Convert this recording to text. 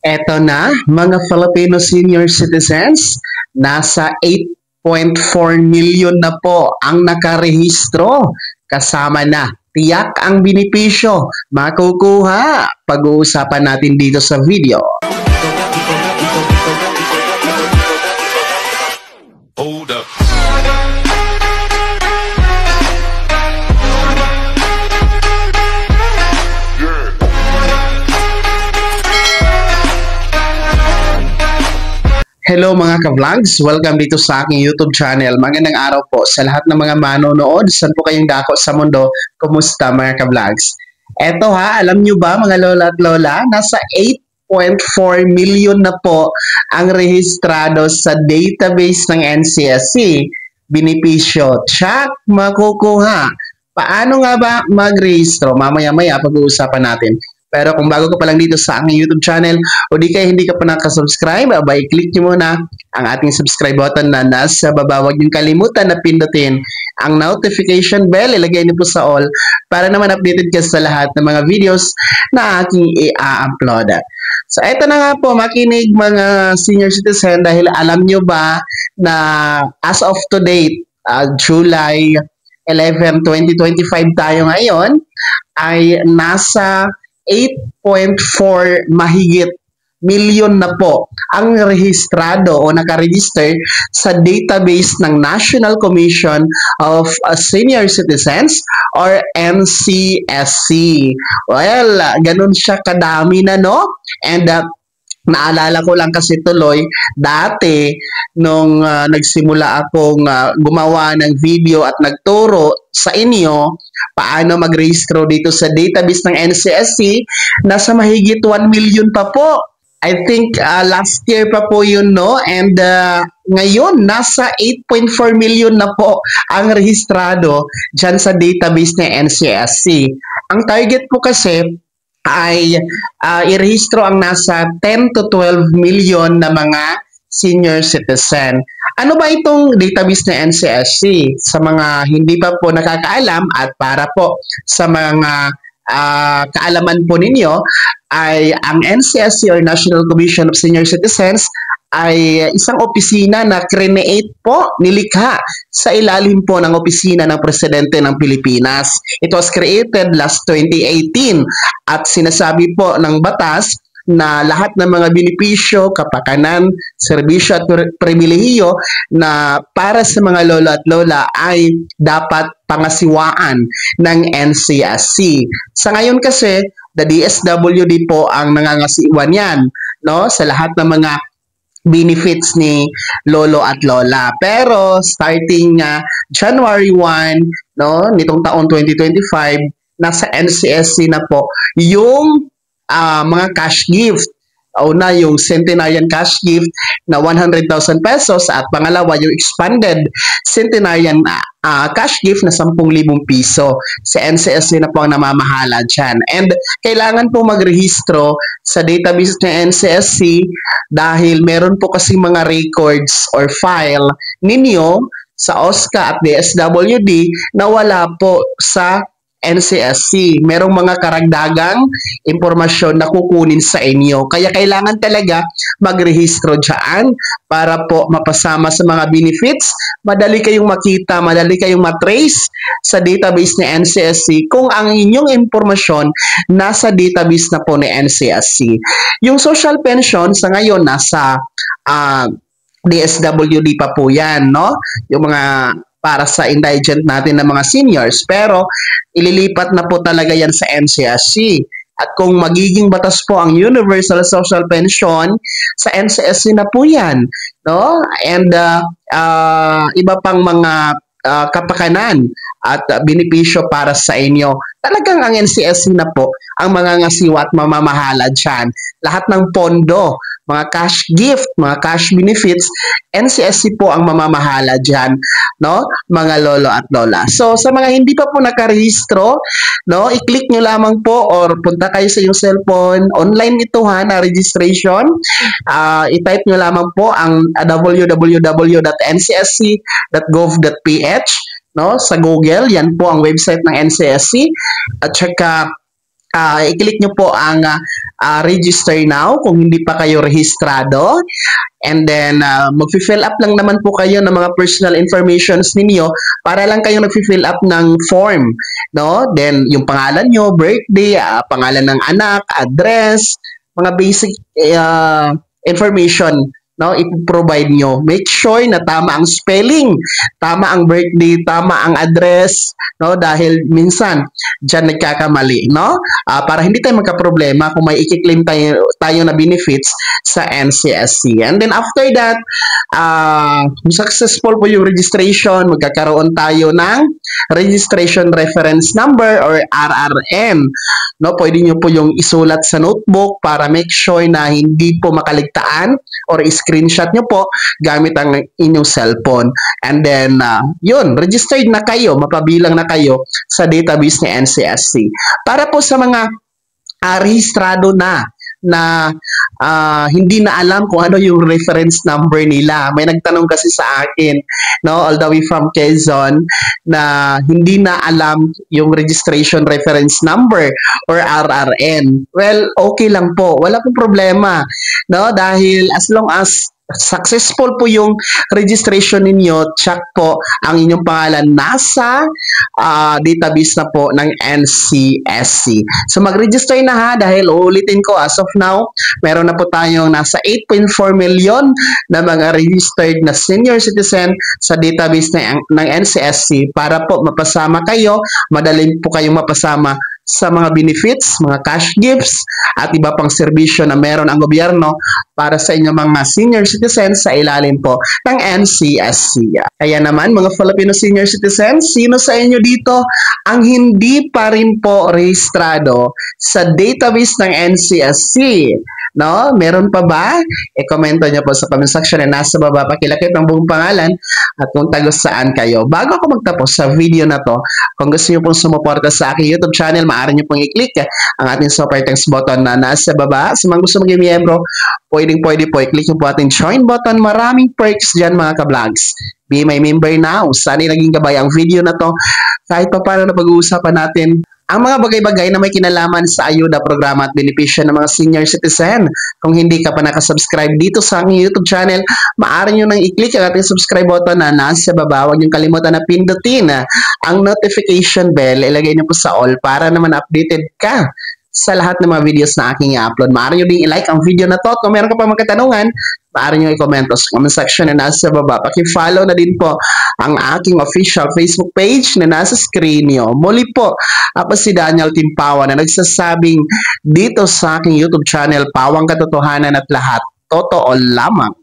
Eto na, mga Filipino senior citizens, nasa 8.4 million na po ang nakarehistro. Kasama na, tiyak ang benepisyo makukuha. Pag-uusapan natin dito sa video. Hold up. Hello mga ka-vlogs! Welcome dito sa aking YouTube channel. Magandang araw po sa lahat ng mga manonood. Saan po kayong dako sa mundo? Kumusta mga ka-vlogs? Eto ha, alam nyo ba mga lola at lola, nasa 8.4 million na po ang rehistrado sa database ng NCSC. Benepisyo, tsak, makukuha. Paano nga ba mag-rehistro? Mamaya-maya pag-uusapan natin. Pero kung bago ka pa lang dito sa aking YouTube channel o di kaya hindi ka pa nakasubscribe, abay click nyo muna ang ating subscribe button na nasa baba. Huwag nyo kalimutan na pindutin ang notification bell. Ilagay nyo po sa all para naman updated ka sa lahat ng mga videos na aking i-upload. So eto na nga po, makinig mga senior citizen, dahil alam nyo ba na as of today, July 11, 2025 tayo ngayon, ay nasa 8.4 mahigit million na po ang rehistrado o nakaregister sa database ng National Commission of Senior Citizens or NCSC. Well, ganun siya kadami na, no? And naalala ko lang kasi tuloy, dati nung nagsimula akong gumawa ng video at nagturo sa inyo paano mag-rehistro dito sa database ng NCSC, nasa mahigit 1 million pa po. I think last year pa po yun, no? And ngayon, nasa 8.4 million na po ang rehistrado dyan sa database ng NCSC. Ang target po kasi ay irehistro ang nasa 10 to 12 million na mga senior citizen. Ano ba itong database ng NCSC? Sa mga hindi pa po nakakaalam at para po sa mga kaalaman po ninyo, ay ang NCSC or National Commission of Senior Citizens ay isang opisina na create po, nilikha sa ilalim po ng opisina ng Presidente ng Pilipinas. It was created last 2018 at sinasabi po ng batas na lahat ng mga benepisyo, kapakanan, serbisyo at pribilehiyo na para sa mga lolo at lola ay dapat pangasiwaan ng NCSC. Sa ngayon kasi, the DSWD po ang nangangasiwa niyan, no? Sa lahat ng mga benefits ni lolo at lola. Pero starting January 1, no, nitong taong 2025, nasa NCSC na po yung mga cash gift. Una, yung centenarian cash gift na 100,000 pesos at pangalawa, yung expanded centenarian cash gift na 10,000 piso. Sa NCSC na po ang namamahala dyan. And kailangan po magrehistro sa database ng NCSC dahil meron po kasi mga records or file ninyo sa OSCA at DSWD na wala po sa NCSC. Merong mga karagdagang impormasyon na kukunin sa inyo. Kaya kailangan talaga magrehistro dyan para po mapasama sa mga benefits. Madali kayong makita, madali kayong matrace sa database ni NCSC kung ang inyong impormasyon nasa database na po ni NCSC. Yung social pension sa ngayon nasa DSWD pa po yan, no? Yung mga para sa indigent natin ng mga seniors. Pero ililipat na po talaga yan sa NCSC. At kung magiging batas po ang Universal Social Pension, sa NCSC na po yan, no? And iba pang mga kapakanan at benepisyo para sa inyo. Talagang ang NCSC na po ang mga ngasiwa at mamamahala dyan. Lahat ng pondo, mga cash gift, mga cash benefits, NCSC po ang mamamahala dyan, no? Mga lolo at lola. So, sa mga hindi pa po nakarehistro, no, i-click nyo lamang po or punta kayo sa iyong cellphone. Online ito ha, na registration. I-type nyo lamang po ang www.ncsc.gov.ph, no, sa Google. Yan po ang website ng NCSC. At saka i-click nyo po ang register now kung hindi pa kayo rehistrado. And then, mag-fill up lang naman po kayo ng mga personal informations ninyo para lang kayo nag-fill up ng form. No? Then, yung pangalan nyo, birthday, pangalan ng anak, address, mga basic information, no, i-provide nyo. Make sure na tama ang spelling, tama ang birthday, tama ang address, no, dahil minsan diyan nagkakamali, no? Para hindi tayo magka-problema kung may i-claim tayo na benefits sa NCSC. And then after that, successful po yung registration, magkakaroon tayo ng registration reference number or RRN. No, pwede nyo po yung isulat sa notebook para make sure na hindi po makaligtaan or screenshot nyo po gamit ang inyong cellphone. And then, yun, registered na kayo, mapabilang na kayo sa database ni NCSC. Para po sa mga rehistrado na hindi na alam kung ano yung reference number nila. May nagtanong kasi sa akin, no, all the way from Quezon, na hindi na alam yung registration reference number or RRN. Well, okay lang po. Wala pong problema, no? Dahil as long as successful po yung registration ninyo, check po ang inyong pangalan nasa database na po ng NCSC. So mag-register na ha, dahil uulitin ko, as of now, meron na po tayong nasa 8.4 million na mga registered na senior citizen sa database ng NCSC para po mapasama kayo, madaling po kayong mapasama sa mga benefits, mga cash gifts, at iba pang serbisyo na meron ang gobyerno para sa inyong mga senior citizens sa ilalim po ng NCSC. Kaya naman, mga Filipino senior citizens, sino sa inyo dito ang hindi pa rin po rehistrado sa database ng NCSC? No? Meron pa ba? I-komento nyo po sa comment section na nasa baba. Pakilakip ng buong pangalan at kung taga saan kayo. Bago ako magtapos sa video na to, kung gusto nyo pong sumuporta sa aking YouTube channel, maaari nyo pong i-click ang ating super thanks button na nasa baba. Sa mga gusto maging miyembro, pwede po i-click nyo po ating join button. Maraming perks dyan mga ka-vlogs. Be my member now. Sana naging gabay ang video na to. Kahit pa paano na pag-uusapan natin ang mga bagay-bagay na may kinalaman sa ayuda, programa at benepisyo ng mga senior citizen. Kung hindi ka pa nakasubscribe dito sa aking YouTube channel, maaari nyo nang i-click ang ating subscribe button na nasa baba. Huwag nyo kalimutan na pindutin ang notification bell. Ilagay nyo po sa all para naman updated ka sa lahat ng mga videos na aking i-upload. Maaari nyo din i-like ang video na to. Kung meron ka pa mga katanungan, maaari nyo i-comment sa comment section na nasa baba. Paki-follow na din po ang aking official Facebook page na nasa screen nyo. Muli po, ako si Daniel Timpawan na nagsasabing dito sa aking YouTube channel, Pawang Katotohanan at lahat totoo lamang.